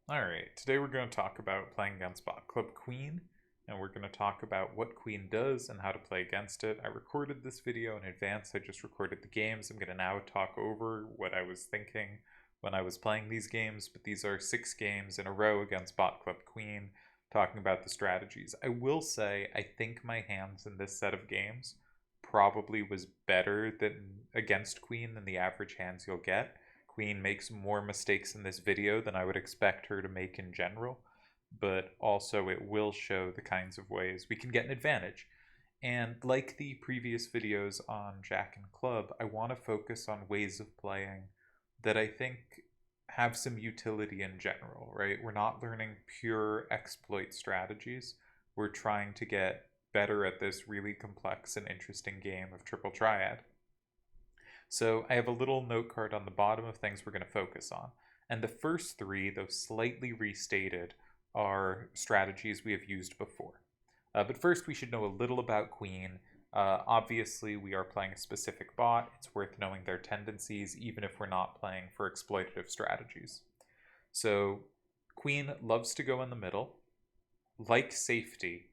Alright, today we're going to talk about playing against Bot Club Queen, and we're going to talk about what Queen does and how to play against it. I recorded this video in advance, I just recorded the games. I'm going to now talk over what I was thinking when I was playing these games, but these are 6 games in a row against Bot Club Queen, talking about the strategies. I will say, I think my hands in this set of games probably was better than against Queen than the average hands you'll get. Queen makes more mistakes in this video than I would expect her to make in general, but also it will show the kinds of ways we can get an advantage. And like the previous videos on Jack and Club, I want to focus on ways of playing that I think have some utility in general, right? We're not learning pure exploit strategies. We're trying to get better at this really complex and interesting game of Triple Triad. So I have a little note card on the bottom of things we're going to focus on. And the first 3, though slightly restated, are strategies we have used before. But first, we should know a little about Queen. Obviously, we are playing a specific bot. It's worth knowing their tendencies, even if we're not playing for exploitative strategies. So, Queen loves to go in the middle, like safety,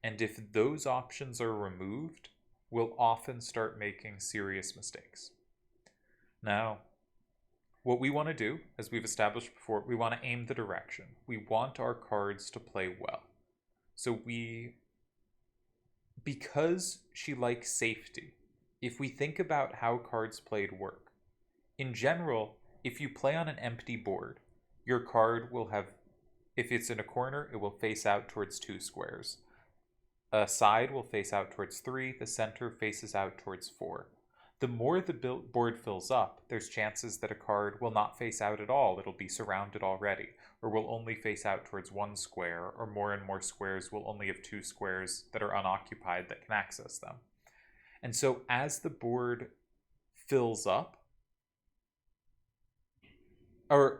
and if those options are removed, will often start making serious mistakes. Now, what we want to do, as we've established before, we want to aim the direction. We want our cards to play well. So because she likes safety, if we think about how cards played work, in general, if you play on an empty board, your card will have, if it's in a corner, it will face out towards 2 squares. A side will face out towards 3, the center faces out towards 4. The more the board fills up, there's chances that a card will not face out at all. It'll be surrounded already, or will only face out towards 1 square, or more and more squares will only have 2 squares that are unoccupied that can access them. And so as the board fills up, there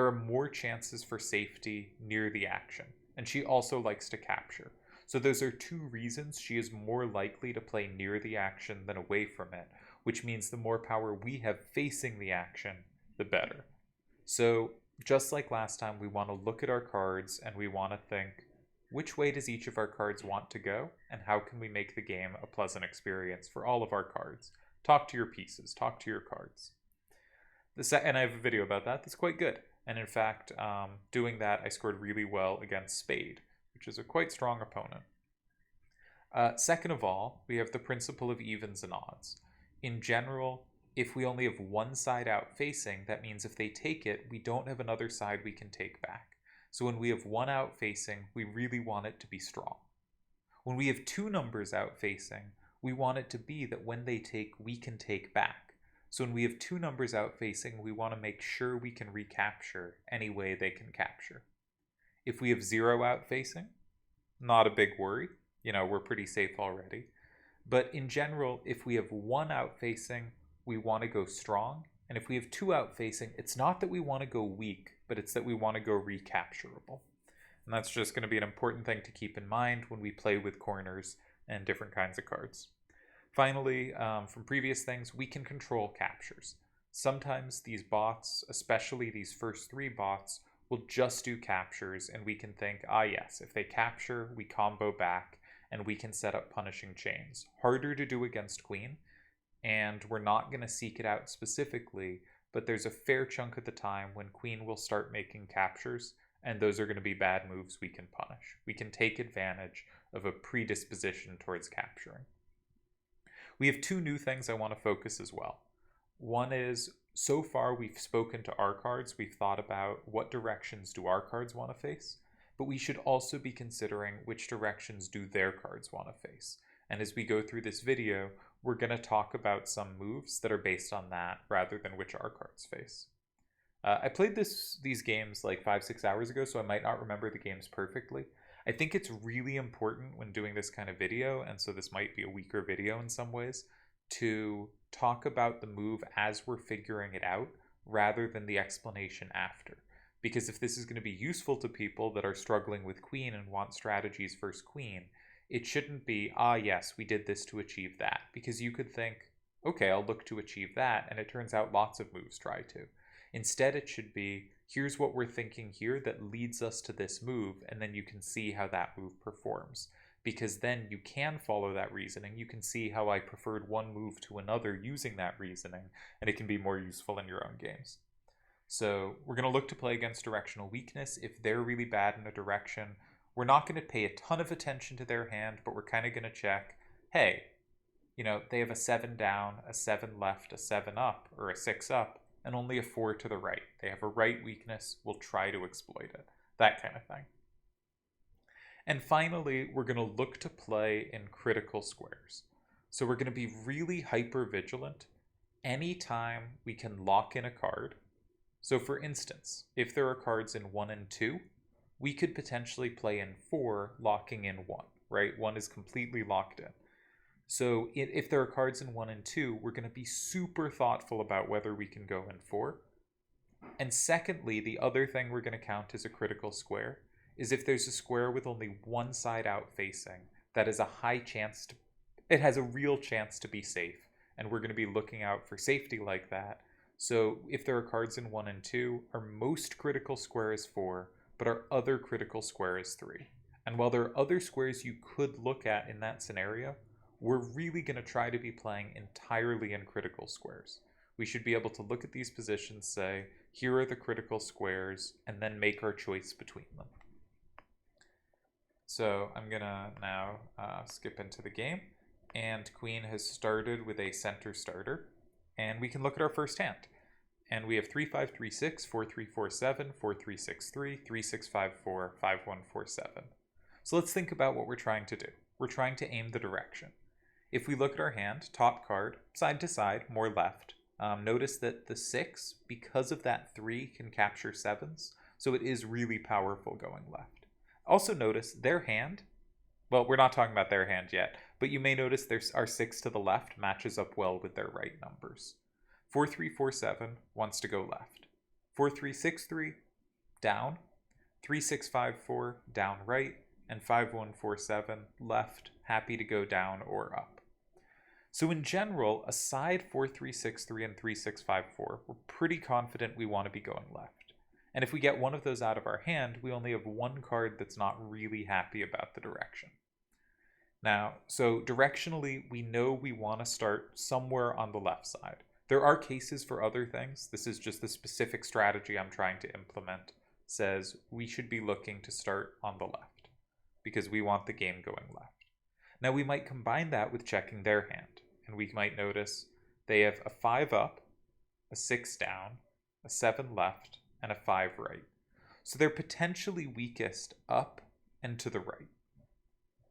are more chances for safety near the action. And she also likes to capture. So those are 2 reasons she is more likely to play near the action than away from it, which means the more power we have facing the action, the better. So just like last time, we want to look at our cards and we want to think, which way does each of our cards want to go, and how can we make the game a pleasant experience for all of our cards? Talk to your pieces, talk to your cards. And I have a video about that that's quite good. And in fact, doing that, I scored really well against Spade, which is a quite strong opponent. Second of all, we have the principle of evens and odds. In general, if we only have one side out facing, that means if they take it, we don't have another side we can take back. So when we have one out facing, we really want it to be strong. When we have 2 numbers out facing, we want it to be that when they take, we can take back. So when we have 2 numbers out facing, we want to make sure we can recapture any way they can capture. If we have 0 out facing, not a big worry. We're pretty safe already. But in general, if we have 1 out facing, we want to go strong. And if we have 2 out facing, it's not that we want to go weak, but it's that we want to go recapturable. And that's just going to be an important thing to keep in mind when we play with corners and different kinds of cards. Finally, from previous things, we can control captures. Sometimes these bots, especially these first 3 bots, will just do captures, and we can think, yes, if they capture, we combo back, and we can set up punishing chains. Harder to do against Queen, and we're not going to seek it out specifically, but there's a fair chunk of the time when Queen will start making captures, and those are going to be bad moves we can punish. We can take advantage of a predisposition towards capturing. We have 2 new things I want to focus as well. One is, so far we've spoken to our cards, we've thought about what directions do our cards want to face, but we should also be considering which directions do their cards want to face. And as we go through this video, we're going to talk about some moves that are based on that rather than which our cards face. I played these games like 5-6 hours ago, so I might not remember the games perfectly. I think it's really important when doing this kind of video, and so this might be a weaker video in some ways, to talk about the move as we're figuring it out rather than the explanation after. Because if this is going to be useful to people that are struggling with Queen and want strategies versus Queen, it shouldn't be, yes, we did this to achieve that. Because you could think, okay, I'll look to achieve that, and it turns out lots of moves try to. Instead, it should be, here's what we're thinking here that leads us to this move, and then you can see how that move performs. Because then you can follow that reasoning. You can see how I preferred one move to another using that reasoning, and it can be more useful in your own games. So we're going to look to play against directional weakness. If they're really bad in a direction, we're not going to pay a ton of attention to their hand, but we're kind of going to check, hey, they have a 7 down, a 7 left, a 7 up, or a 6 up, and only a 4 to the right. They have a right weakness. We'll try to exploit it. That kind of thing. And finally, we're going to look to play in critical squares. So we're going to be really hyper vigilant anytime we can lock in a card. So for instance, if there are cards in 1 and 2, we could potentially play in 4, locking in 1, right? 1 is completely locked in. So if there are cards in 1 and 2, we're going to be super thoughtful about whether we can go in 4. And secondly, the other thing we're going to count as a critical square is if there's a square with only one side out facing, that is a high chance it has a real chance to be safe. And we're going to be looking out for safety like that. So if there are cards in 1 and 2, our most critical square is 4, but our other critical square is 3. And while there are other squares you could look at in that scenario, we're really going to try to be playing entirely in critical squares. We should be able to look at these positions, say, here are the critical squares, and then make our choice between them. So I'm going to now skip into the game, and Queen has started with a center starter, and we can look at our first hand. And we have 3-5-3-6, 4-3-4-7, 4-3-6-3, 3-6-5-4, 5-1-4-7. So let's think about what we're trying to do. We're trying to aim the direction. If we look at our hand, top card, side to side, more left, notice that the 6, because of that 3, can capture 7s, so it is really powerful going left. Also notice their hand, well, we're not talking about their hand yet, but you may notice there's our 6 to the left matches up well with their right numbers. 4-3-4-7 wants to go left. 4-3-6-3, down. 3-6-5-4, down right. And 5-1-4-7, left, happy to go down or up. So in general, aside 4-3-6-3 and 3-6-5-4, we're pretty confident we want to be going left. And if we get one of those out of our hand, we only have one card that's not really happy about the direction. Now, so directionally, we know we want to start somewhere on the left side. There are cases for other things. This is just the specific strategy I'm trying to implement. Says we should be looking to start on the left because we want the game going left. Now we might combine that with checking their hand, and we might notice they have a 5 up, a 6 down, a 7 left, and a 5 right. So they're potentially weakest up and to the right.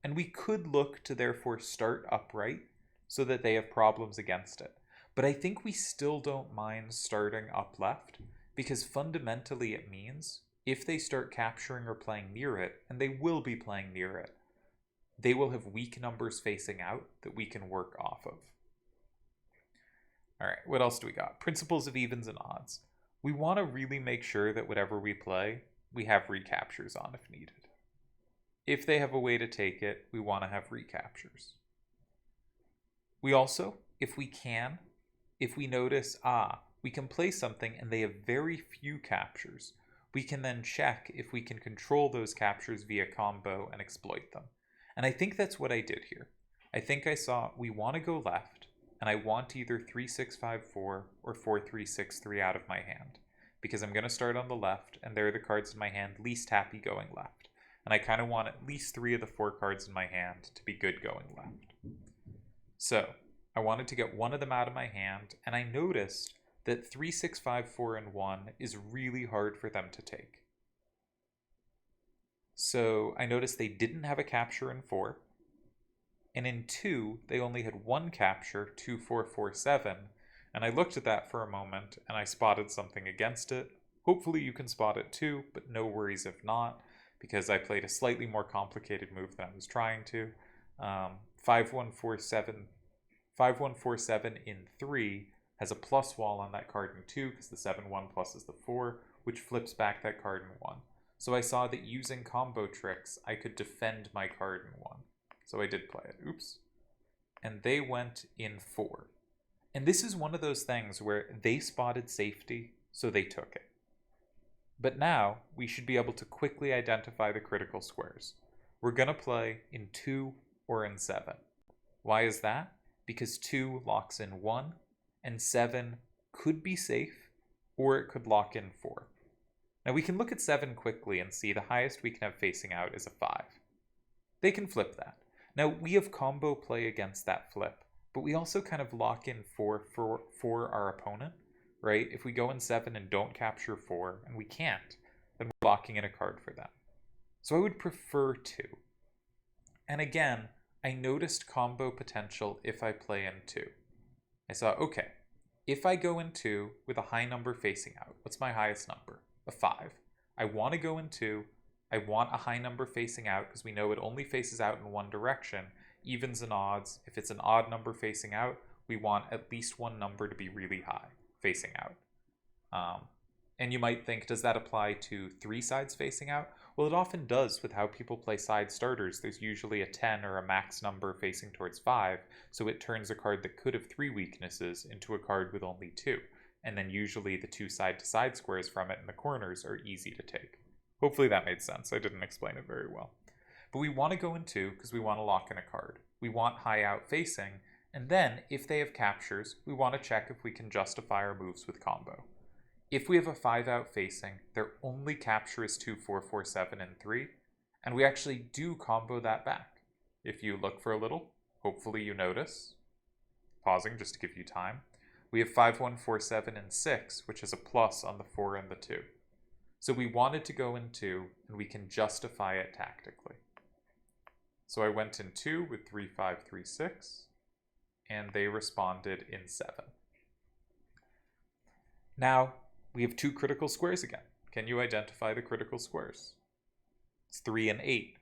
And we could look to therefore start upright so that they have problems against it. But I think we still don't mind starting up left because fundamentally it means if they start capturing or playing near it, and they will be playing near it, they will have weak numbers facing out that we can work off of. All right, what else do we got? Principles of evens and odds. We want to really make sure that whatever we play, we have recaptures on if needed. If they have a way to take it, we want to have recaptures. We also, if we notice, we can play something and they have very few captures, we can then check if we can control those captures via combo and exploit them. And I think that's what I did here. I think I saw we want to go left, and I want either 3-6-5-4 or 4-3-6-3 out of my hand, because I'm going to start on the left, and there are the cards in my hand least happy going left. And I kind of want at least 3 of the 4 cards in my hand to be good going left. So I wanted to get one of them out of my hand, and I noticed that 3-6-5-4 and 1 is really hard for them to take. So I noticed they didn't have a capture in 4, and in 2, they only had one capture, 2-4-4-7, and I looked at that for a moment, and I spotted something against it. Hopefully you can spot it too, but no worries if not, because I played a slightly more complicated move than I was trying to. 5-1-4-7 in 3 has a plus wall on that card in 2, because the 7-1 plus is the 4, which flips back that card in 1. So I saw that using combo tricks, I could defend my card in 1. So I did play it. Oops. And they went in 4. And this is one of those things where they spotted safety, so they took it. But now we should be able to quickly identify the critical squares. We're going to play in 2 or in 7. Why is that? Because 2 locks in 1, and 7 could be safe, or it could lock in 4. Now we can look at 7 quickly and see the highest we can have facing out is a 5. They can flip that. Now we have combo play against that flip, but we also kind of lock in 4 for our opponent, right? If we go in 7 and don't capture 4, and we can't, then we're locking in a card for them. So I would prefer 2. And again, I noticed combo potential if I play in 2. I saw, okay, if I go in 2 with a high number facing out, what's my highest number? A 5. I want to go in 2. I want a high number facing out because we know it only faces out in one direction. Evens and odds. If it's an odd number facing out, we want at least one number to be really high facing out. And you might think, does that apply to 3 sides facing out? Well, it often does with how people play side starters. There's usually a 10 or a max number facing towards 5, so it turns a card that could have 3 weaknesses into a card with only 2. And then usually the 2 side-to-side squares from it in the corners are easy to take. Hopefully that made sense. I didn't explain it very well. But we want to go in 2 because we want to lock in a card. We want high out facing, and then if they have captures, we want to check if we can justify our moves with combo. If we have a 5 out facing, their only capture is 2, 4, 4, 7, and 3, and we actually do combo that back. If you look for a little, hopefully you notice, pausing just to give you time, we have 5, 1, 4, 7, and 6, which is a plus on the 4 and the 2. So we wanted to go in 2, and we can justify it tactically. So I went in 2 with 3, 5, 3, 6, and they responded in 7. Now, we have 2 critical squares again. Can you identify the critical squares? It's 3 and 8.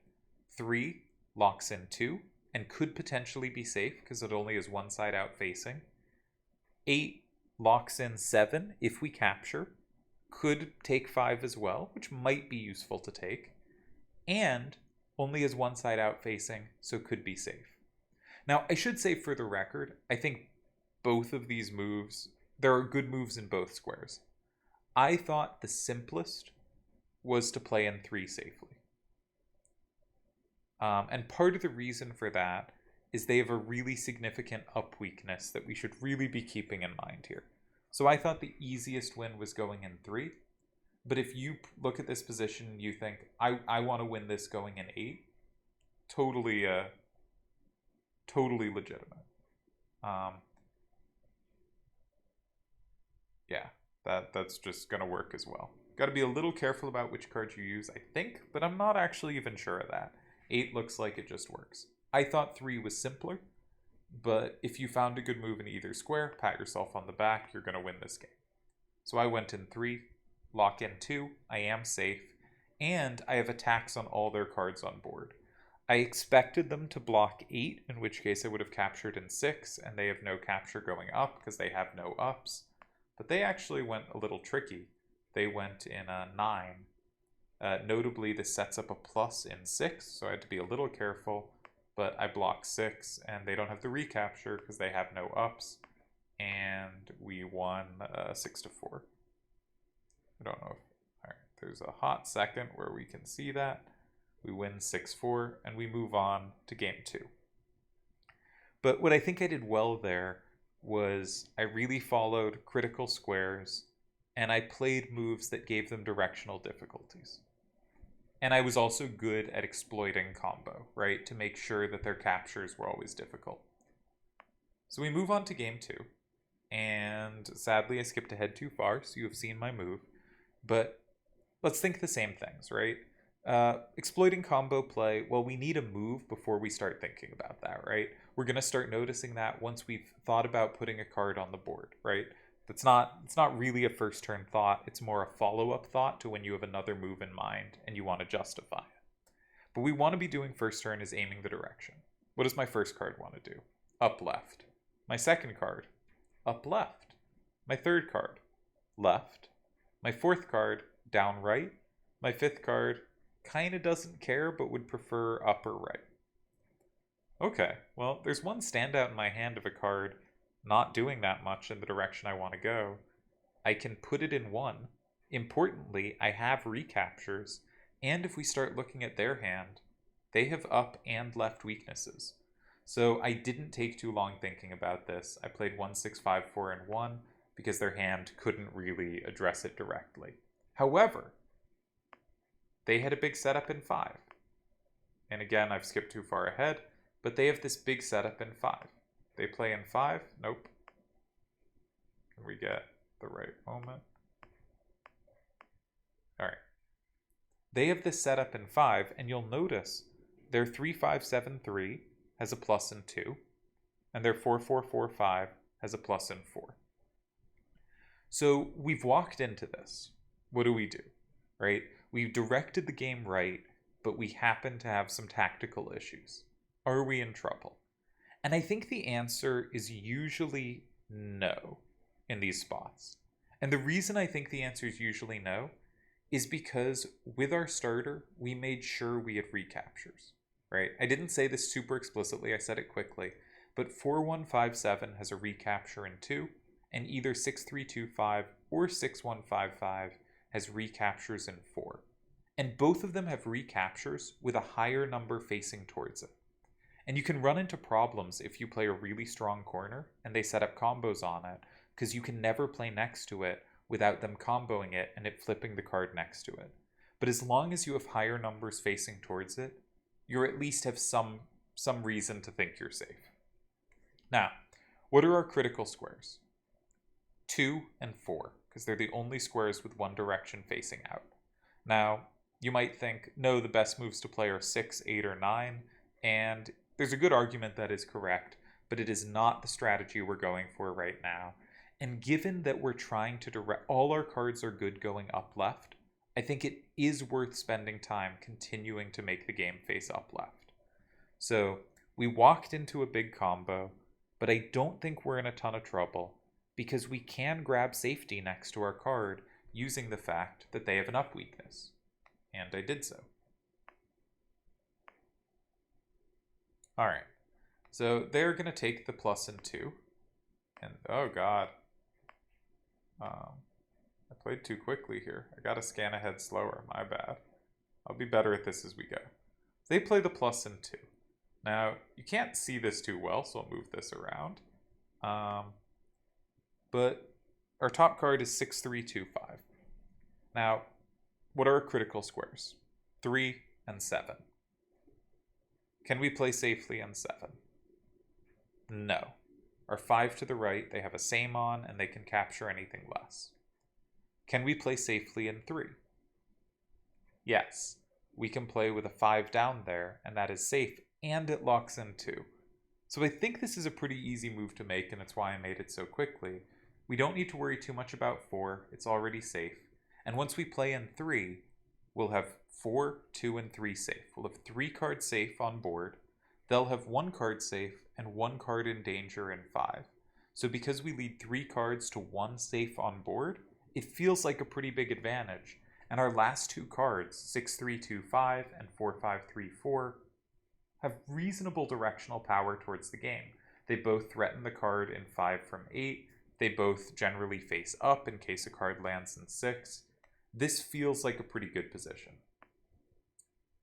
3 locks in 2 and could potentially be safe because it only has one side out facing. 8 locks in 7 if we capture. Could take 5 as well, which might be useful to take. And only has one side out facing, so could be safe. Now, I should say for the record, I think both of these moves, there are good moves in both squares. I thought the simplest was to play in 3 safely. And part of the reason for that is they have a really significant up weakness that we should really be keeping in mind here. So I thought the easiest win was going in 3. But if you look at this position and you think, I want to win this going in 8, totally legitimate. Yeah. That's just going to work as well. Got to be a little careful about which cards you use, I think, but I'm not actually even sure of that. 8 looks like it just works. I thought 3 was simpler, but if you found a good move in either square, pat yourself on the back, you're going to win this game. So I went in 3, lock in 2, I am safe, and I have attacks on all their cards on board. I expected them to block 8, in which case I would have captured in 6, and they have no capture going up because they have no ups. But they actually went a little tricky. They went in a 9. Notably, this sets up a plus in 6, so I had to be a little careful. But I blocked 6, and they don't have the recapture because they have no ups. And we won 6-4. I don't know if... Alright, there's a hot second where we can see that. We win 6-4, and we move on to game 2. But what I think I did well there was I really followed critical squares, and I played moves that gave them directional difficulties. And I was also good at exploiting combo, right, to make sure that their captures were always difficult. So we move on to game 2, and sadly I skipped ahead too far, so you have seen my move, but let's think the same things, right? Exploiting combo play, well, we need a move before we start thinking about that, right? We're going to start noticing that once we've thought about putting a card on the board, right? It's not really a first turn thought, it's more a follow-up thought to when you have another move in mind and you want to justify it. But we want to be doing first turn is aiming the direction. What does my first card want to do? Up left. My second card, up left. My third card, left. My fourth card, down right. My fifth card, kind of doesn't care but would prefer up or right. Okay, well, there's one standout in my hand of a card not doing that much in the direction I want to go. I can put it in 1, Importantly, I have recaptures, and if we start looking at their hand, they have up and left weaknesses. So I didn't take too long thinking about this. I played 1, 6, 5, 4, and 1 because their hand couldn't really address it directly. However, they had a big setup in 5. And again, I've skipped too far ahead, but they have this big setup in 5. They play in 5. Nope. Can we get the right moment? All right. They have this setup in 5, and you'll notice their 3, 5, 7, 3 has a plus in 2, and their 4, 4, 4, 5 has a plus in 4. So we've walked into this. What do we do? Right? We've directed the game right, but we happen to have some tactical issues. Are we in trouble? And I think the answer is usually no in these spots. And the reason I think the answer is usually no is because with our starter, we made sure we had recaptures, right? I didn't say this super explicitly, I said it quickly, but 4157 has a recapture in 2, and either 6325 or 6155 has recaptures in 4. And both of them have recaptures with a higher number facing towards it. And you can run into problems if you play a really strong corner and they set up combos on it, because you can never play next to it without them comboing it and it flipping the card next to it. But as long as you have higher numbers facing towards it, you at least have some reason to think you're safe. Now, what are our critical squares? 2 and 4, because they're the only squares with one direction facing out. Now, you might think, no, the best moves to play are 6, 8, or 9, and there's a good argument that is correct, but it is not the strategy we're going for right now. And given that we're trying to direct, all our cards are good going up left, I think it is worth spending time continuing to make the game face up left. So we walked into a big combo, but I don't think we're in a ton of trouble because we can grab safety next to our card using the fact that they have an up weakness. And I did so. All right. So they're going to take the plus and 2. And oh god. I played too quickly here. I gotta scan ahead slower. My bad. I'll be better at this as we go. They play the plus and 2. Now, you can't see this too well, so I'll move this around. But our top card is 6325. Now, what are our critical squares? 3 and 7. Can we play safely in 7? No. Our 5 to the right, they have a same on, and they can capture anything less. Can we play safely in 3? Yes. We can play with a 5 down there, and that is safe, and it locks in 2. So I think this is a pretty easy move to make, and it's why I made it so quickly. We don't need to worry too much about 4. It's already safe. And once we play in 3, we'll have 4, 2, and 3 safe. We'll have 3 cards safe on board. They'll have 1 card safe and 1 card in danger in 5. So because we lead 3 cards to 1 safe on board, it feels like a pretty big advantage. And our last 2 cards, 6325 and 4534, have reasonable directional power towards the game. They both threaten the card in 5 from 8. They both generally face up in case a card lands in 6. This feels like a pretty good position.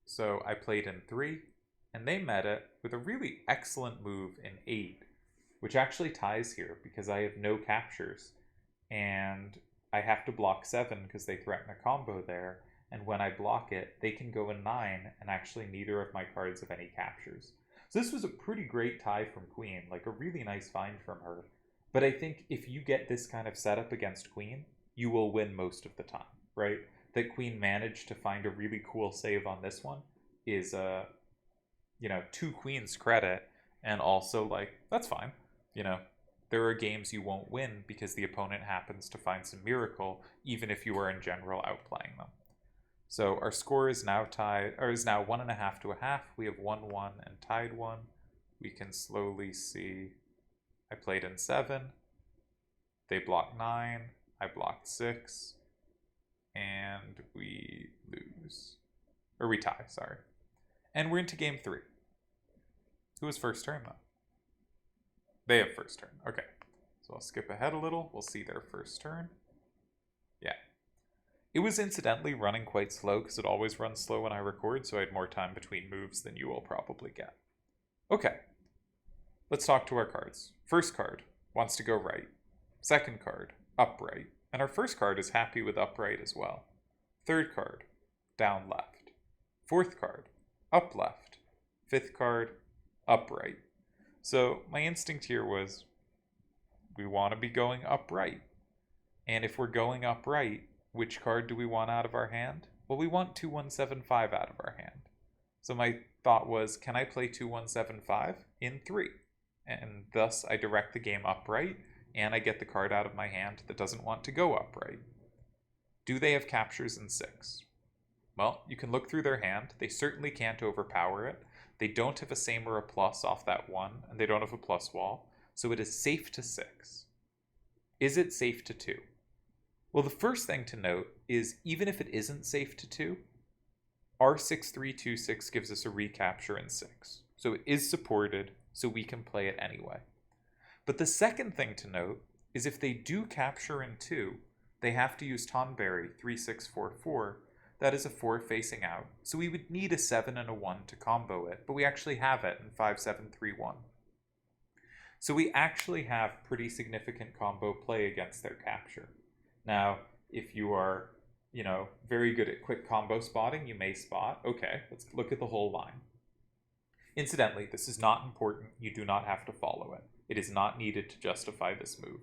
So I played in 3, and they met it with a really excellent move in 8, which actually ties here because I have no captures, and I have to block 7 because they threaten a combo there, and when I block it, they can go in 9, and actually neither of my cards have any captures. So this was a pretty great tie from Queen, like a really nice find from her. But I think if you get this kind of setup against Queen, you will win most of the time, right? That Queen managed to find a really cool save on this one is, to Queen's credit, and also, that's fine. There are games you won't win because the opponent happens to find some miracle, even if you are in general outplaying them. So our score is now tied, or is now 1.5 to 1/2. We have 1-1 and tied 1. We can slowly see. I played in 7. They blocked 9. I blocked 6. And we lose. Or we tie, sorry. And we're into game 3. Who was first turn, though? They have first turn. Okay. So I'll skip ahead a little. We'll see their first turn. Yeah. It was incidentally running quite slow because it always runs slow when I record, so I had more time between moves than you will probably get. Okay, let's talk to our cards. First card wants to go right. Second card, upright. And our first card is happy with upright as well. Third card, down left. Fourth card, up left. Fifth card, upright. So my instinct here was we want to be going upright. And if we're going upright, which card do we want out of our hand? Well, we want 2175 out of our hand. So my thought was, can I play 2175 in 3? And thus I direct the game upright, and I get the card out of my hand that doesn't want to go upright. Do they have captures in 6? Well, you can look through their hand. They certainly can't overpower it. They don't have a same or a plus off that 1, and they don't have a plus wall, so it is safe to 6. Is it safe to 2? Well, the first thing to note is even if it isn't safe to 2, our 6326 gives us a recapture in 6. So it is supported, so we can play it anyway. But the second thing to note is if they do capture in 2, they have to use Tonberry 3644. That is a 4 facing out. So we would need a 7 and a 1 to combo it, but we actually have it in 5731. So we actually have pretty significant combo play against their capture. Now, if you are, very good at quick combo spotting, you may spot, okay, let's look at the whole line. Incidentally, this is not important. You do not have to follow it. It is not needed to justify this move.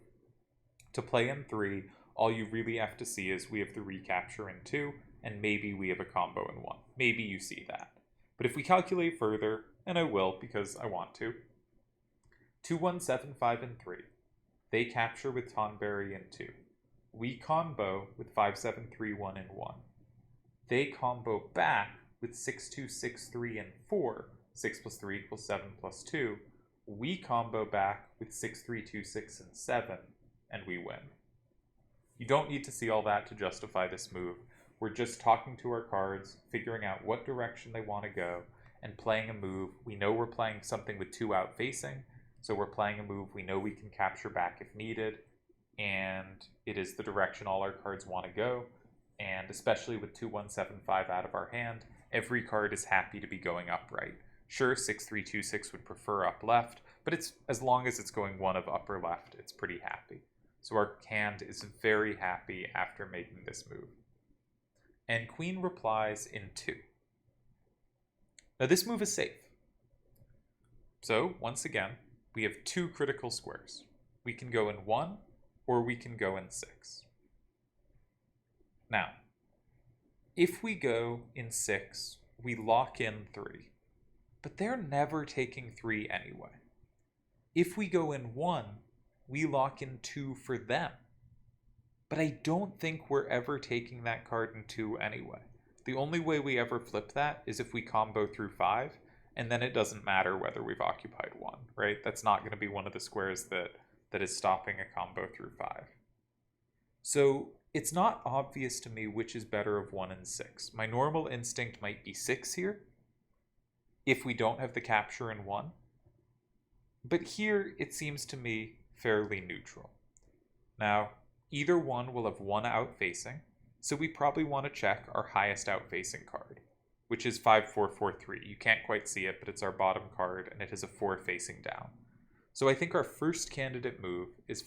To play in 3, all you really have to see is we have the recapture in 2, and maybe we have a combo in 1. Maybe you see that. But if we calculate further, and I will because I want to, 2175 in 3. They capture with Tonberry in 2. We combo with 5731 in 1. They combo back with 6263 in 4. 6 plus 3 equals 7 plus 2. We combo back with 6326 and 7, and we win. You don't need to see all that to justify this move. We're just talking to our cards, figuring out what direction they want to go, and playing a move. We know we're playing something with 2 out facing, so we're playing a move we know we can capture back if needed, and it is the direction all our cards want to go, and especially with 2175 out of our hand, every card is happy to be going upright. Sure, 6326 would prefer up left, but it's as long as it's going one of upper left, it's pretty happy. So our hand is very happy after making this move. And Queen replies in 2. Now this move is safe. So, once again, we have 2 critical squares. We can go in 1, or we can go in 6. Now, if we go in 6, we lock in 3. But they're never taking 3 anyway. If we go in 1, we lock in 2 for them. But I don't think we're ever taking that card in 2 anyway. The only way we ever flip that is if we combo through 5, and then it doesn't matter whether we've occupied 1, right? That's not going to be one of the squares that is stopping a combo through 5. So it's not obvious to me which is better of 1 and 6. My normal instinct might be 6 here, if we don't have the capture in 1. But here, it seems to me fairly neutral. Now, either one will have 1 out facing, so we probably want to check our highest out facing card, which is 5443. You can't quite see it, but it's our bottom card, and it has a 4 facing down. So I think our first candidate move is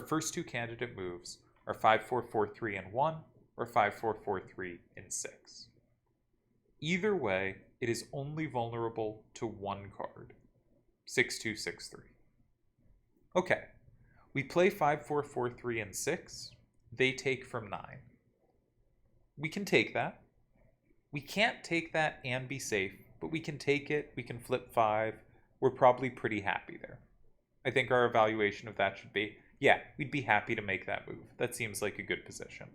first 2 candidate moves are 5443 in 1, or 5443 in 6. Either way, it is only vulnerable to 1 card, 6263. Okay, we play 5443 and 6. They take from 9. We can take that. We can't take that and be safe, but we can take it. We can flip 5. We're probably pretty happy there. I think our evaluation of that should be, yeah, we'd be happy to make that move. That seems like a good position.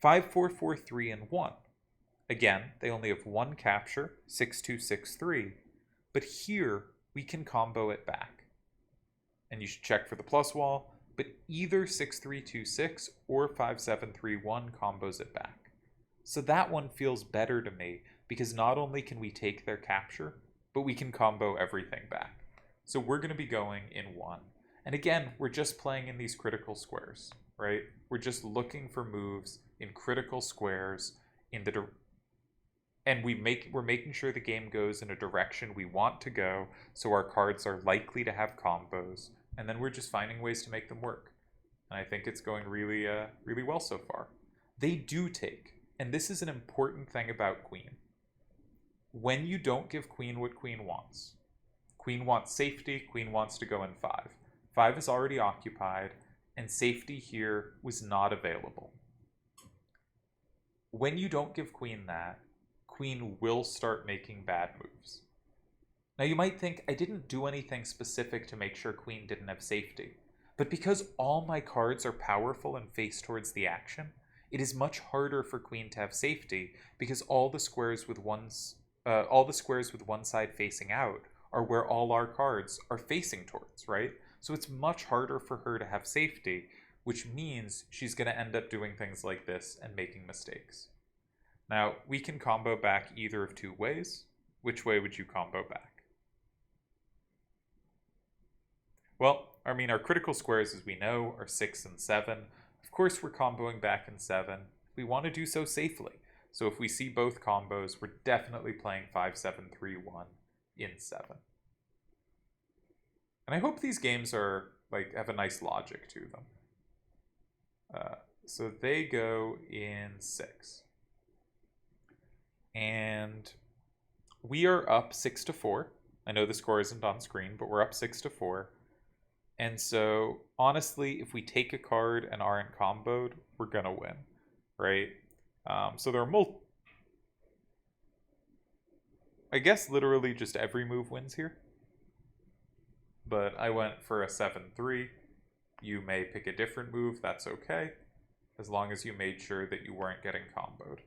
5443 and 1. Again, they only have 1 capture, 6263, but here we can combo it back. And you should check for the plus wall, but either 6326 or 5731 combos it back. So that one feels better to me because not only can we take their capture, but we can combo everything back. So we're going to be going in 1. And again, we're just playing in these critical squares, right? We're just looking for moves in critical squares, in the and we're making sure the game goes in a direction we want to go, so our cards are likely to have combos, and then we're just finding ways to make them work. And I think it's going really, really well so far. They do take, and this is an important thing about Queen. When you don't give Queen what Queen wants safety, Queen wants to go in 5. 5 is already occupied, and safety here was not available. When you don't give Queen that, Queen will start making bad moves. Now you might think, I didn't do anything specific to make sure Queen didn't have safety. But because all my cards are powerful and face towards the action, it is much harder for Queen to have safety because all the squares with one side facing out are where all our cards are facing towards, right? So it's much harder for her to have safety, which means she's going to end up doing things like this and making mistakes. Now, we can combo back either of two ways. Which way would you combo back? Well, I mean, our critical squares, as we know, are 6 and 7. Of course, we're comboing back in 7. We want to do so safely. So if we see both combos, we're definitely playing 5, 7, 3, 1 in 7. And I hope these games are have a nice logic to them. So they go in 6. And we are up 6-4. I know the score isn't on screen, but we're up 6-4. And so, honestly, if we take a card and aren't comboed, we're going to win, right? So there are I guess literally just every move wins here. But I went for a 7-3. You may pick a different move, that's okay. As long as you made sure that you weren't getting comboed.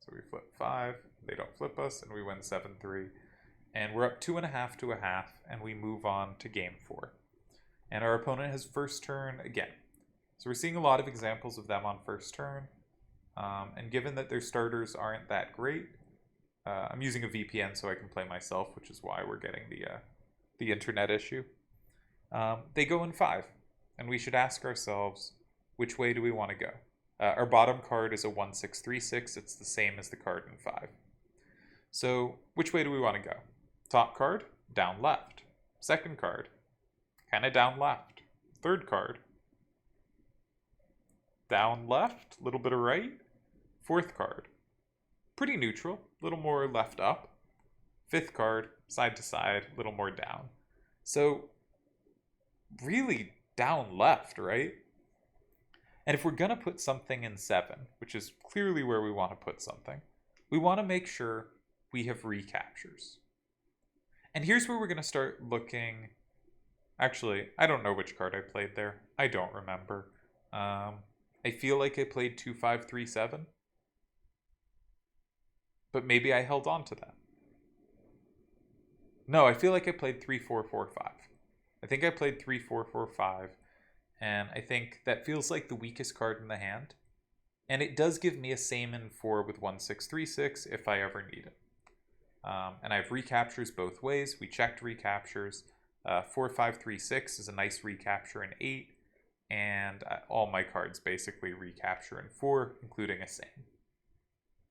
So we flip 5, they don't flip us, and we win 7-3. And we're up 2.5 to 1/2, and we move on to game 4. And our opponent has first turn again. So we're seeing a lot of examples of them on first turn. And given that their starters aren't that great, I'm using a VPN so I can play myself, which is why we're getting the internet issue. They go in 5, and we should ask ourselves, which way do we want to go? Our bottom card is a 1-6-3-6. It's the same as the card in 5. So which way do we want to go? Top card, down left. Second card, kind of down left. Third card, down left, a little bit of right. Fourth card, pretty neutral, a little more left up. Fifth card, side to side, a little more down. So really down left, right? And if we're going to put something in 7, which is clearly where we want to put something, we want to make sure we have recaptures. And here's where we're going to start looking. Actually, I don't know which card I played there. I don't remember. I feel like I played 2-5-3-7. But maybe I held on to that. No, I feel like I played 3-4-4-5. I think I played 3-4-4-5. And I think that feels like the weakest card in the hand. And it does give me a Saimin 4 with 1-6-3-6 if I ever need it. And I have recaptures both ways. We checked recaptures. 4-5-3-6 is a nice recapture in 8. And all my cards basically recapture in 4, including a Saim.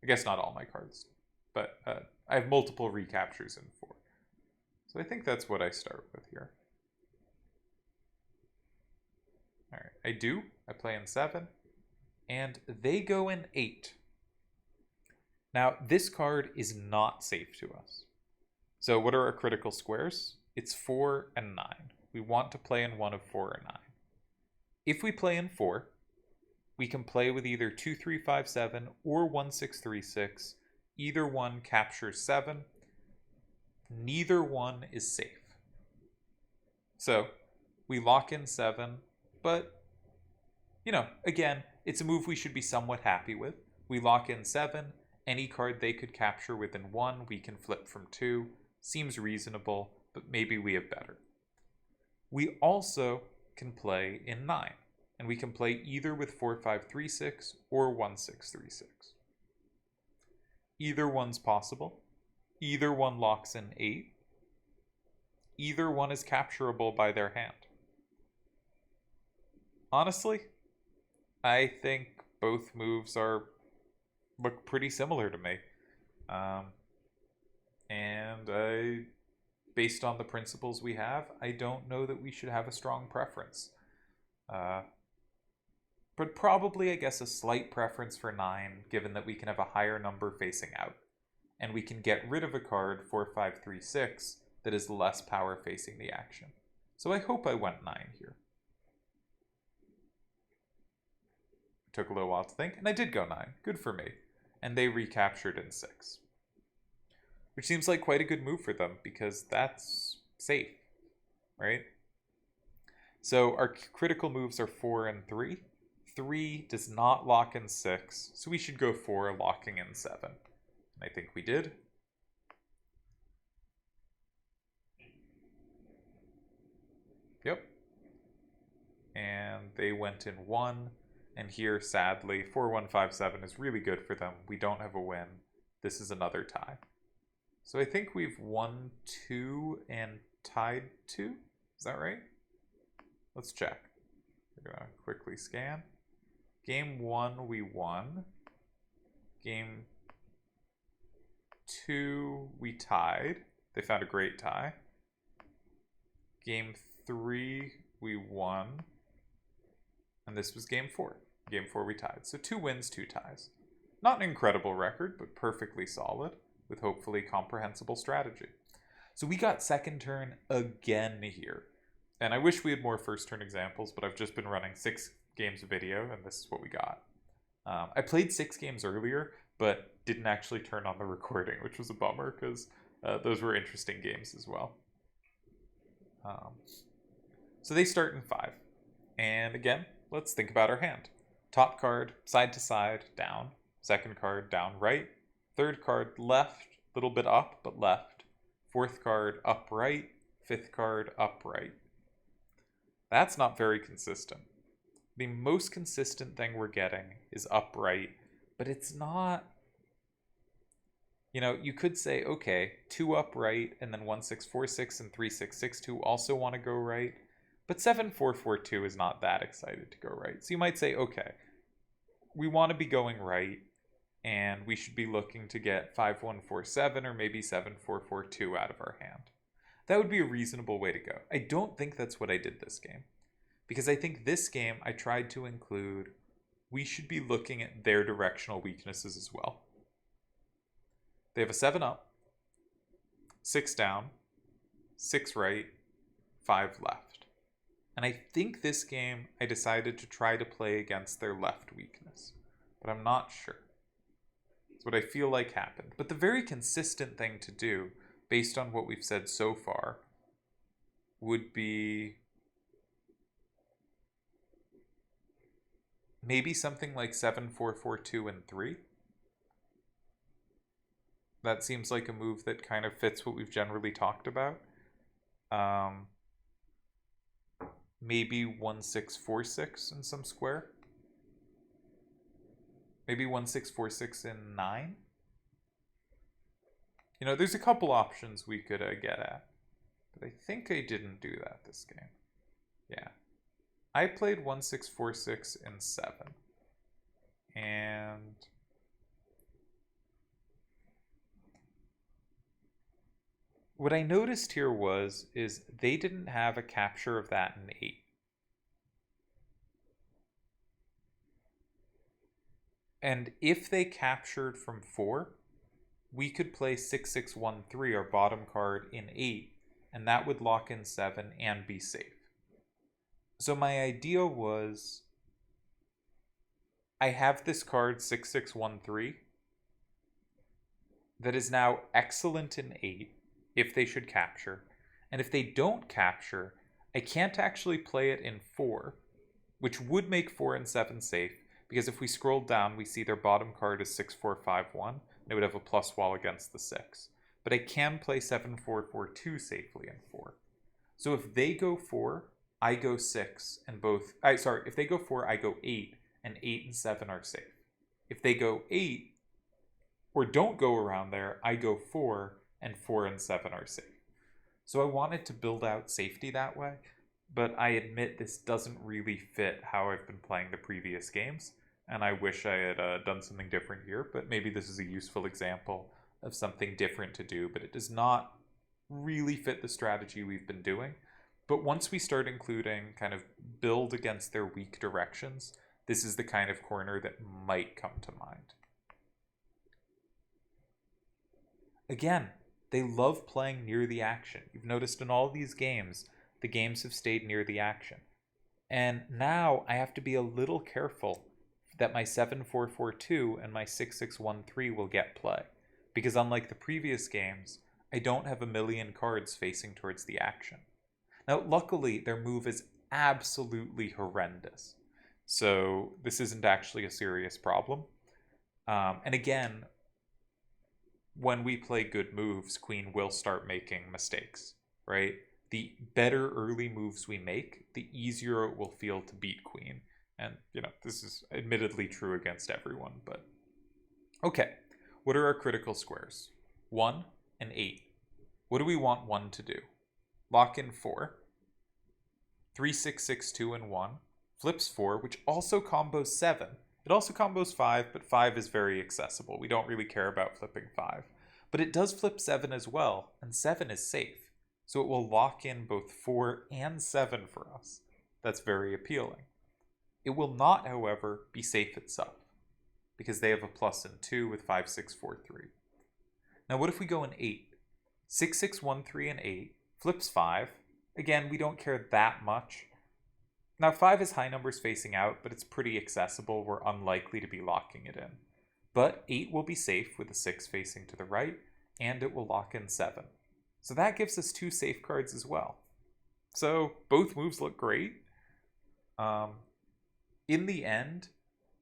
I guess not all my cards. But I have multiple recaptures in 4. So I think that's what I start with here. Alright, I play in 7, and they go in 8. Now, this card is not safe to us. So what are our critical squares? It's 4 and 9. We want to play in one of 4 or 9. If we play in 4, we can play with either 2-3-5-7 or 1-6-3-6. Either one captures 7. Neither one is safe. So we lock in 7. But, again, it's a move we should be somewhat happy with. We lock in 7. Any card they could capture within 1, we can flip from 2. Seems reasonable, but maybe we have better. We also can play in 9. And we can play either with 4-5-3-6 or 1-6-3-6. Either one's possible. Either one locks in 8. Either one is capturable by their hand. Honestly, I think both moves look pretty similar to me. Um, and based on the principles we have, I don't know that we should have a strong preference. Uh, but probably, I guess, a slight preference for 9, given that we can have a higher number facing out. And we can get rid of a card 4-5-3-6 that is less power facing the action. So I hope I went 9 here. Took a little while to think, and I did go 9. Good for me. And they recaptured in 6. Which seems like quite a good move for them, because that's safe, right? So our critical moves are 4 and 3. 3 does not lock in 6, so we should go 4, locking in 7. And I think we did. Yep. And they went in 1. And here, sadly, 4-1-5-7 is really good for them. We don't have a win. This is another tie. So I think we've won 2 and tied 2. Is that right? Let's check. We're going to quickly scan. Game 1, we won. Game 2, we tied. They found a great tie. Game 3, we won. And this was game 4. Game 4, we tied. So 2 wins, 2 ties. Not an incredible record, but perfectly solid, with hopefully comprehensible strategy. So we got second turn again here. And I wish we had more first turn examples, but I've just been running 6 games of video, and this is what we got. I played 6 games earlier, but didn't actually turn on the recording, which was a bummer, because those were interesting games as well. So they start in 5. And again, let's think about our hand. Top card, side to side, down. Second card, down, right. Third card, left, a little bit up, but left. Fourth card, up, right. Fifth card, up, right. That's not very consistent. The most consistent thing we're getting is up, right, but it's not... You know, you could say, okay, 2 up, right, and then 1-6-4-6 and 3-6-6-2 also want to go right. But 7-4-4-2 is not that excited to go right. So you might say, okay, we want to be going right, and we should be looking to get 5-1-4-7 or maybe 7-4-4-2 out of our hand. That would be a reasonable way to go. I don't think that's what I did this game. Because I think this game I tried to include, we should be looking at their directional weaknesses as well. They have a 7 up, 6 down, 6 right, 5 left. And I think this game I decided to try to play against their left weakness. But I'm not sure. It's what I feel like happened. But the very consistent thing to do, based on what we've said so far, would be maybe something like 7-4-4-2 and 3. That seems like a move that kind of fits what we've generally talked about. Maybe 1-6-4-6 in some square. Maybe 1-6-4-6 in 9. You know, there's a couple options we could get at. But I think I didn't do that this game. Yeah. I played 1-6-4-6 in 7. And what I noticed here is they didn't have a capture of that in 8. And if they captured from 4, we could play 6-6-1-3, our bottom card, in 8, and that would lock in 7 and be safe. So my idea was, I have this card 6-6-1-3 that is now excellent in 8 if they should capture. And if they don't capture, I can't actually play it in 4, which would make 4 and 7 safe, because if we scroll down, we see their bottom card is 6-4-5-1. They would have a plus wall against the 6. But I can play 7-4-4-2 safely in 4. So if they go 4, I go 6, and both... if they go 4, I go 8, and 8 and 7 are safe. If they go 8, or don't go around there, I go 4, and 4 and 7 are safe. So I wanted to build out safety that way. but I admit this doesn't really fit how I've been playing the previous games, and I wish I had done something different here, but maybe this is a useful example of something different to do, but it does not really fit the strategy we've been doing. But once we start including kind of build against their weak directions, this is the kind of corner that might come to mind. Again, they love playing near the action. You've noticed in all these games, the games have stayed near the action. And now I have to be a little careful that my 7-4-4-2 and my 6-6-1-3 will get play. Because unlike the previous games, I don't have a million cards facing towards the action. Now, luckily, their move is absolutely horrendous. So this isn't actually a serious problem. And again, when we play good moves, Queen will start making mistakes, right? The better early moves we make, the easier it will feel to beat Queen. And, this is admittedly true against everyone, but... Okay, what are our critical squares? 1 and 8. What do we want 1 to do? Lock in 4. 3, 6, 6, 2, and 1. Flips 4, which also combos 7. It also combos 5, but 5 is very accessible. We don't really care about flipping 5. But it does flip 7 as well, and 7 is safe. So it will lock in both 4 and 7 for us. That's very appealing. It will not, however, be safe itself, because they have a plus in 2 with 5, 6, 4, 3. Now what if we go in 8? 6, 6, 1, 3, and 8. Flips 5. Again, we don't care that much. Now 5 is high numbers facing out, but it's pretty accessible. We're unlikely to be locking it in. But 8 will be safe with a 6 facing to the right, and it will lock in 7. So that gives us 2 safe cards as well. So both moves look great. In the end,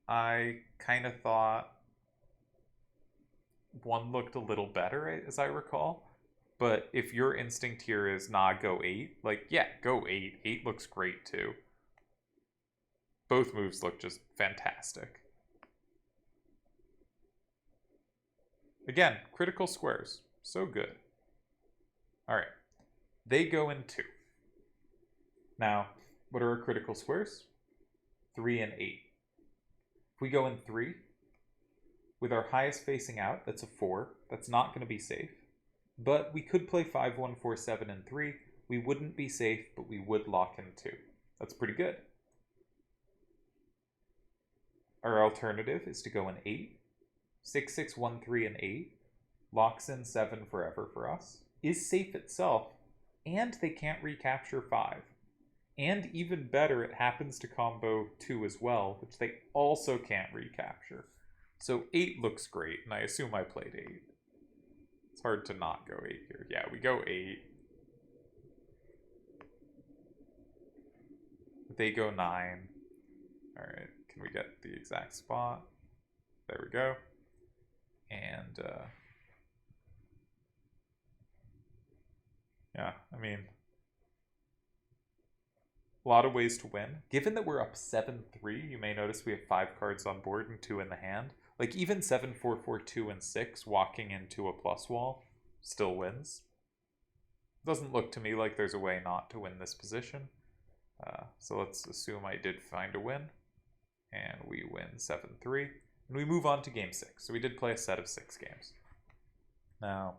I kind of thought 1 looked a little better, as I recall. But if your instinct here is, nah, go 8, yeah, go 8. 8 looks great too. Both moves look just fantastic. Again, critical squares. So good. Alright. They go in 2. Now, what are our critical squares? 3 and 8. If we go in 3, with our highest facing out, that's a 4. That's not going to be safe. But we could play 5, 1, 4, 7, and 3. We wouldn't be safe, but we would lock in 2. That's pretty good. Our alternative is to go in 8. 6, 6, 1, 3, and 8. Locks in 7 forever for us. Is safe itself. And they can't recapture 5. And even better, it happens to combo 2 as well, which they also can't recapture. So 8 looks great, and I assume I played 8. It's hard to not go 8 here. Yeah, we go 8. They go 9. Alright, can we get the exact spot? There we go. And, yeah, I mean, a lot of ways to win. Given that we're up 7-3, you may notice we have 5 cards on board and 2 in the hand. Like, even 7, 4, 4, 2, and 6 walking into a plus wall still wins. Doesn't look to me like there's a way not to win this position. So let's assume I did find a win. And we win 7-3. And we move on to game 6. So we did play a set of 6 games. Now,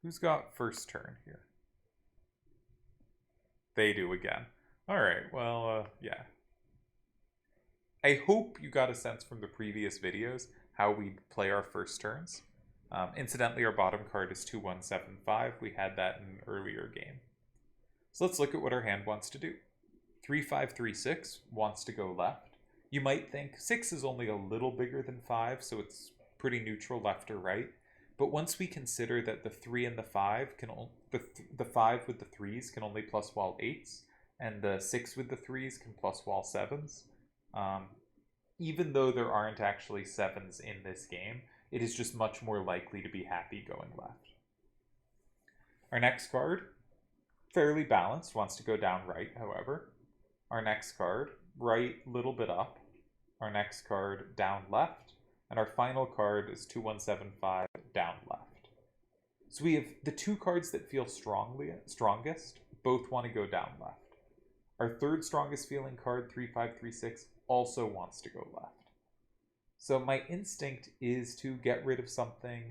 who's got first turn here? They do again. Alright, well, yeah. I hope you got a sense from the previous videos how we play our first turns. Incidentally, our bottom card is 2-1-7-5. We had that in an earlier game. So let's look at what our hand wants to do. 3-5-3-6 wants to go left. You might think 6 is only a little bigger than 5, so it's pretty neutral left or right. But once we consider that the 3 and the 5 can the 5 with the 3s can only plus wall 8s, and the 6 with the 3s can plus wall 7s, even though there aren't actually 7s in this game, it is just much more likely to be happy going left. Our next card, fairly balanced, wants to go down right, however. Our next card, right, little bit up. Our next card, down left. And our final card is 2-1-7-5, down left. So we have the 2 cards that feel strongest, both want to go down left. Our third strongest feeling card, 3536, also wants to go left. So my instinct is to get rid of something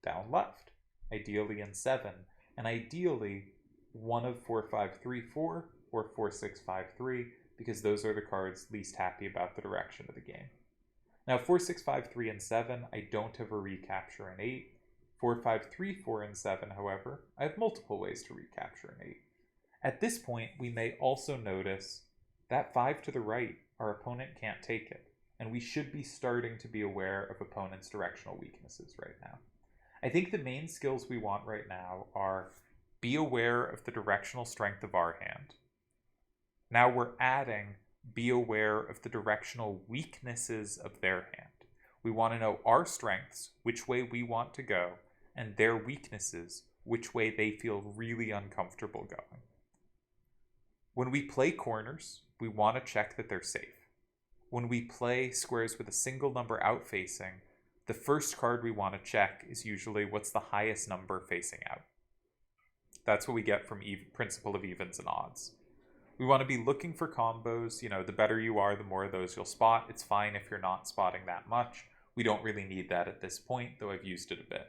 down left, ideally in 7, and ideally one of 4534 or 4653, because those are the cards least happy about the direction of the game. Now 4653 and 7, I don't have a recapture in 8. 4534 and 7, however, I have multiple ways to recapture an 8. At this point, we may also notice that 5 to the right, our opponent can't take it, and we should be starting to be aware of opponent's directional weaknesses right now. I think the main skills we want right now are be aware of the directional strength of our hand. Now we're adding be aware of the directional weaknesses of their hand. We want to know our strengths, which way we want to go, and their weaknesses, which way they feel really uncomfortable going. When we play corners, we want to check that they're safe. When we play squares with a single number outfacing, the first card we want to check is usually what's the highest number facing out. That's what we get from principle of evens and odds. We want to be looking for combos. The better you are, the more of those you'll spot. It's fine if you're not spotting that much. We don't really need that at this point, though I've used it a bit.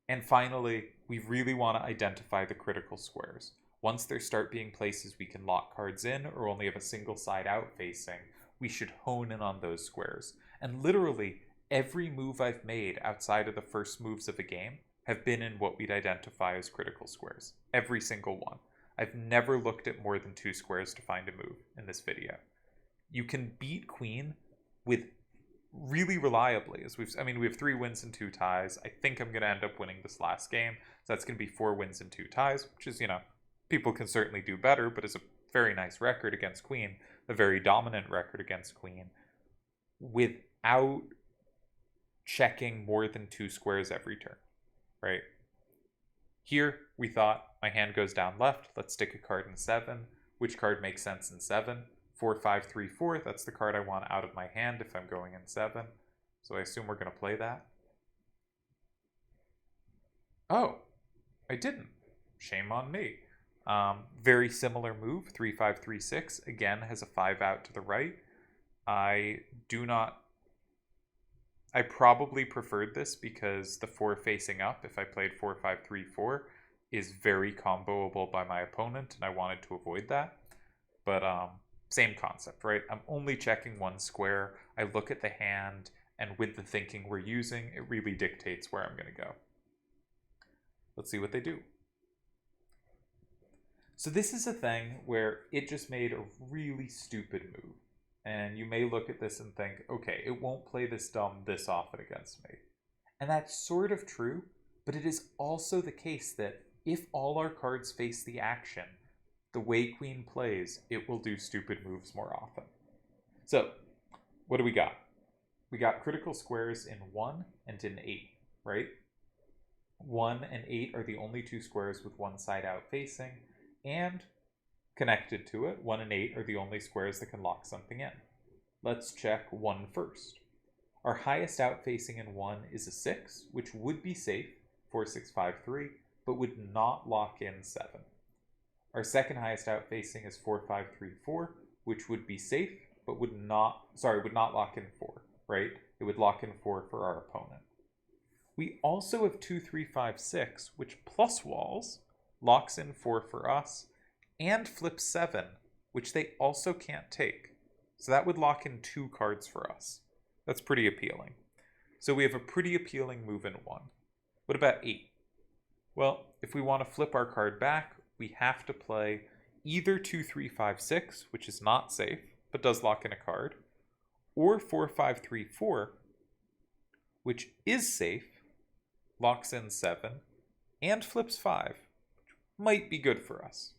And finally, we really want to identify the critical squares. Once there start being places we can lock cards in or only have a single side out facing, we should hone in on those squares. And literally, every move I've made outside of the first moves of a game have been in what we'd identify as critical squares. Every single one. I've never looked at more than 2 squares to find a move in this video. You can beat queen with really reliably. We have 3 wins and 2 ties. I think I'm going to end up winning this last game. So that's going to be 4 wins and 2 ties, which is, people can certainly do better, but is a very nice record against queen, a very dominant record against queen, without checking more than 2 squares every turn, right? Here, we thought, my hand goes down left, let's stick a card in 7. Which card makes sense in 7? 4, 5, 3, 4, that's the card I want out of my hand if I'm going in 7. So I assume we're going to play that. Oh, I didn't. Shame on me. Very similar move, 3, 5, 3, 6. Again, has a 5 out to the right. I probably preferred this because the 4 facing up, if I played 4, 5, 3, 4, is very comboable by my opponent, and I wanted to avoid that. But same concept, right? I'm only checking 1 square. I look at the hand, and with the thinking we're using, it really dictates where I'm going to go. Let's see what they do. So this is a thing where it just made a really stupid move. And you may look at this and think, okay, it won't play this dumb this often against me. And that's sort of true, but it is also the case that if all our cards face the action, the way queen plays, it will do stupid moves more often. So, what do we got? We got critical squares in 1 and in 8, right? 1 and 8 are the only 2 squares with one side out facing, and connected to it, 1 and 8 are the only squares that can lock something in. Let's check 1 first. Our highest out facing in 1 is a 6, which would be safe, 4, 6, 5, 3, but would not lock in 7. Our second highest out facing is 4, 5, 3, 4, which would be safe, but would not lock in 4, right? It would lock in 4 for our opponent. We also have 2, 3, 5, 6, which plus walls locks in 4 for us, and flips 7, which they also can't take. So that would lock in 2 cards for us. That's pretty appealing. So we have a pretty appealing move in 1. What about 8? Well, if we want to flip our card back, we have to play either 2, 3, 5, 6, which is not safe, but does lock in a card, or 4, 5, 3, 4, which is safe, locks in 7, and flips 5, which might be good for us.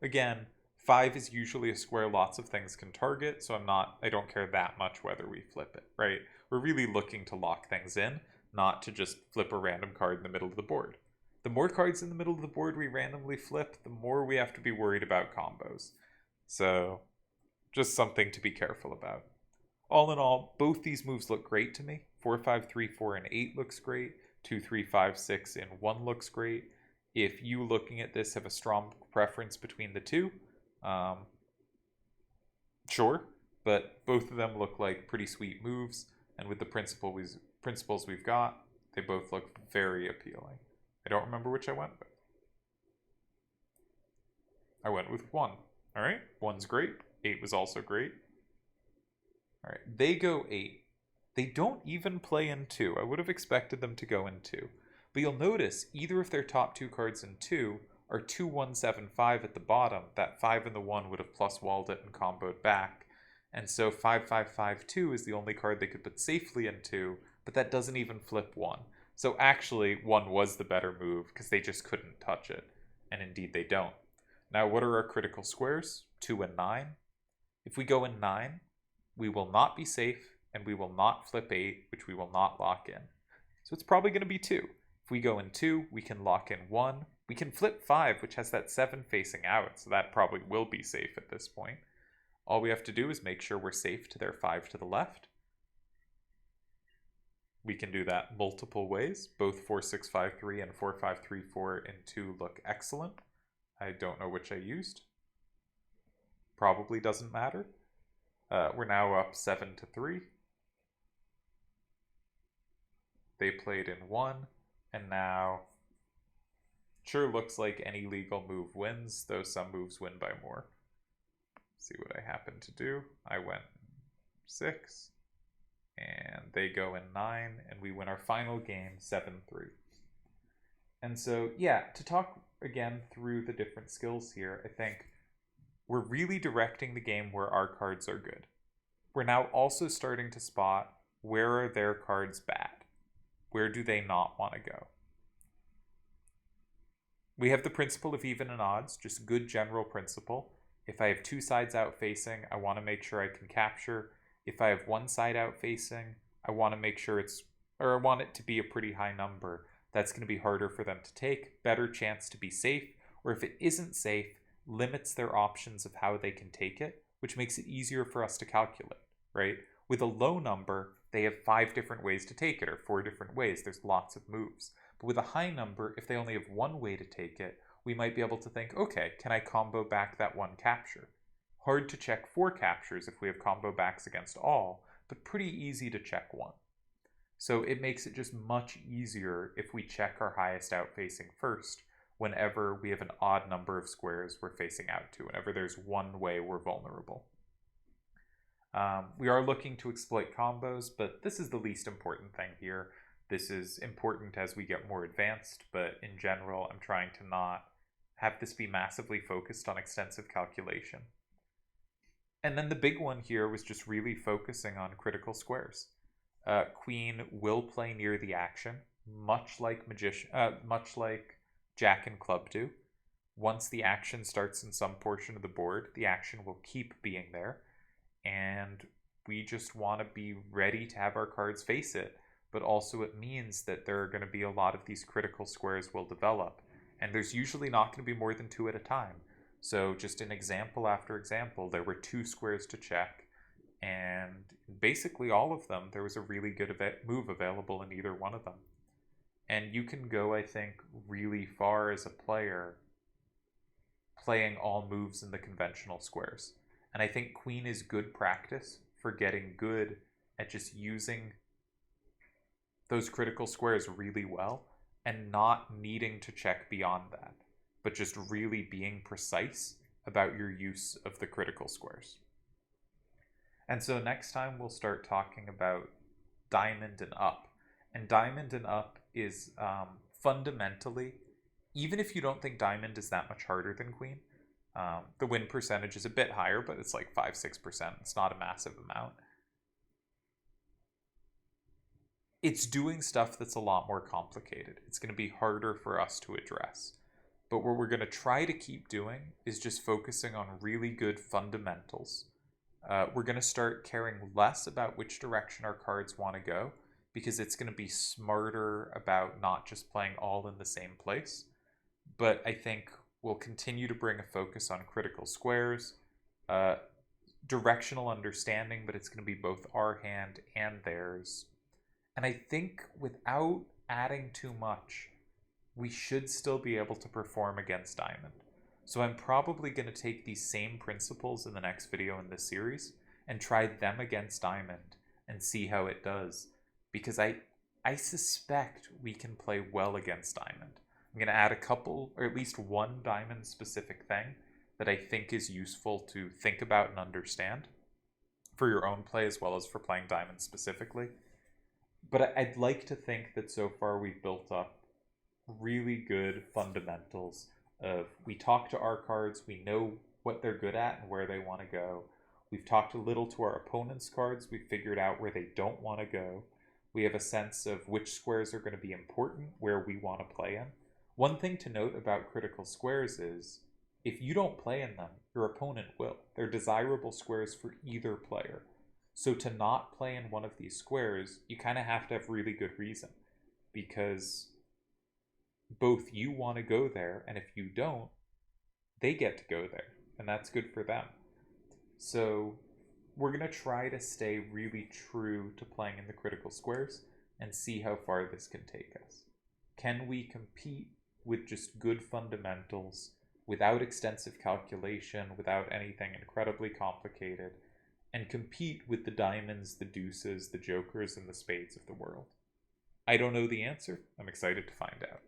Again, 5 is usually a square lots of things can target, so I don't care that much whether we flip it, right? We're really looking to lock things in, not to just flip a random card in the middle of the board. The more cards in the middle of the board we randomly flip, the more we have to be worried about combos. So, just something to be careful about. All in all, both these moves look great to me. 4, 5, 3, 4, and 8 looks great. 2, 3, 5, 6, and 1 looks great. If you looking at this have a strong preference between the two, Um, sure, but both of them look like pretty sweet moves, and with the principles we've got, they both look very appealing. I don't remember which I went with. I went with 1. All right, 1's great. 8 was also great. All right, they go 8. They don't even play in 2. I would have expected them to go in 2. But you'll notice either of their top 2 cards in 2 are 2-1-7-5 at the bottom. That 5 and the 1 would have plus walled it and comboed back. And so 5-5-5-2 is the only card they could put safely in 2, but that doesn't even flip 1. So actually, 1 was the better move because they just couldn't touch it. And indeed, they don't. Now, what are our critical squares? 2 and 9. If we go in 9, we will not be safe, and we will not flip 8, which we will not lock in. So it's probably going to be 2. If we go in 2, we can lock in 1. We can flip 5, which has that 7 facing out, so that probably will be safe at this point. All we have to do is make sure we're safe to their 5 to the left. We can do that multiple ways. Both 4-6-5-3 and 4-5-3-4 in 2 look excellent. I don't know which I used. Probably doesn't matter. We're now up 7-3. They played in 1, and now sure looks like any legal move wins, though some moves win by more. See what I happen to do. I went 6, and they go in 9, and we win our final game 7-3. And so, yeah, to talk again through the different skills here, I think we're really directing the game where our cards are good. We're now also starting to spot where are their cards bad. Where do they not want to go? We have the principle of even and odds, just good general principle. If I have 2 sides out facing, I want to make sure I can capture. If I have 1 side out facing, I want to make sure I want it to be a pretty high number. That's going to be harder for them to take, better chance to be safe, or if it isn't safe, limits their options of how they can take it, which makes it easier for us to calculate, right? With a low number, they have 5 different ways to take it, or 4 different ways. There's lots of moves. But with a high number, if they only have 1 way to take it, we might be able to think, okay, can I combo back that 1 capture? Hard to check 4 captures if we have combo backs against all, but pretty easy to check 1. So it makes it just much easier if we check our highest out facing first whenever we have an odd number of squares we're facing out to, whenever there's 1 way we're vulnerable. We are looking to exploit combos, but this is the least important thing here. This is important as we get more advanced, but in general, I'm trying to not have this be massively focused on extensive calculation. And then the big one here was just really focusing on critical squares. Queen will play near the action, much like Jack and Club do. Once the action starts in some portion of the board, the action will keep being there, and we just want to be ready to have our cards face it. But also it means that there are going to be a lot of these critical squares will develop, and there's usually not going to be more than 2 at a time. So just an example after example, there were 2 squares to check, and basically all of them, there was a really good move available in either one of them. And you can go, I think, really far as a player playing all moves in the conventional squares. And I think Queen is good practice for getting good at just using those critical squares really well and not needing to check beyond that, but just really being precise about your use of the critical squares. And so next time we'll start talking about Diamond and Up. And Diamond and Up is fundamentally, even if you don't think Diamond is that much harder than Queen, the win percentage is a bit higher, but it's like 5-6%. It's not a massive amount. It's doing stuff that's a lot more complicated. It's going to be harder for us to address. But what we're going to try to keep doing is just focusing on really good fundamentals. We're going to start caring less about which direction our cards want to go, because it's going to be smarter about not just playing all in the same place. But I think we'll continue to bring a focus on critical squares, directional understanding, but it's going to be both our hand and theirs. And I think without adding too much, we should still be able to perform against Diamond. So I'm probably going to take these same principles in the next video in this series and try them against diamond and see how it does, because I suspect we can play well against diamond. I'm going to add a couple, or at least one diamond specific thing that I think is useful to think about and understand for your own play as well as for playing diamond specifically. But I'd like to think that so far we've built up really good fundamentals of, we talk to our cards, we know what they're good at and where they want to go. We've talked a little to our opponent's cards, we've figured out where they don't want to go. We have a sense of which squares are going to be important, where we want to play in. One thing to note about critical squares is, if you don't play in them, your opponent will. They're desirable squares for either player. So to not play in one of these squares, you kind of have to have really good reason, because both you want to go there, and if you don't, they get to go there, and that's good for them. So we're going to try to stay really true to playing in the critical squares and see how far this can take us. Can we compete with just good fundamentals, without extensive calculation, without anything incredibly complicated, and compete with the diamonds, the deuces, the jokers, and the spades of the world? I don't know the answer. I'm excited to find out.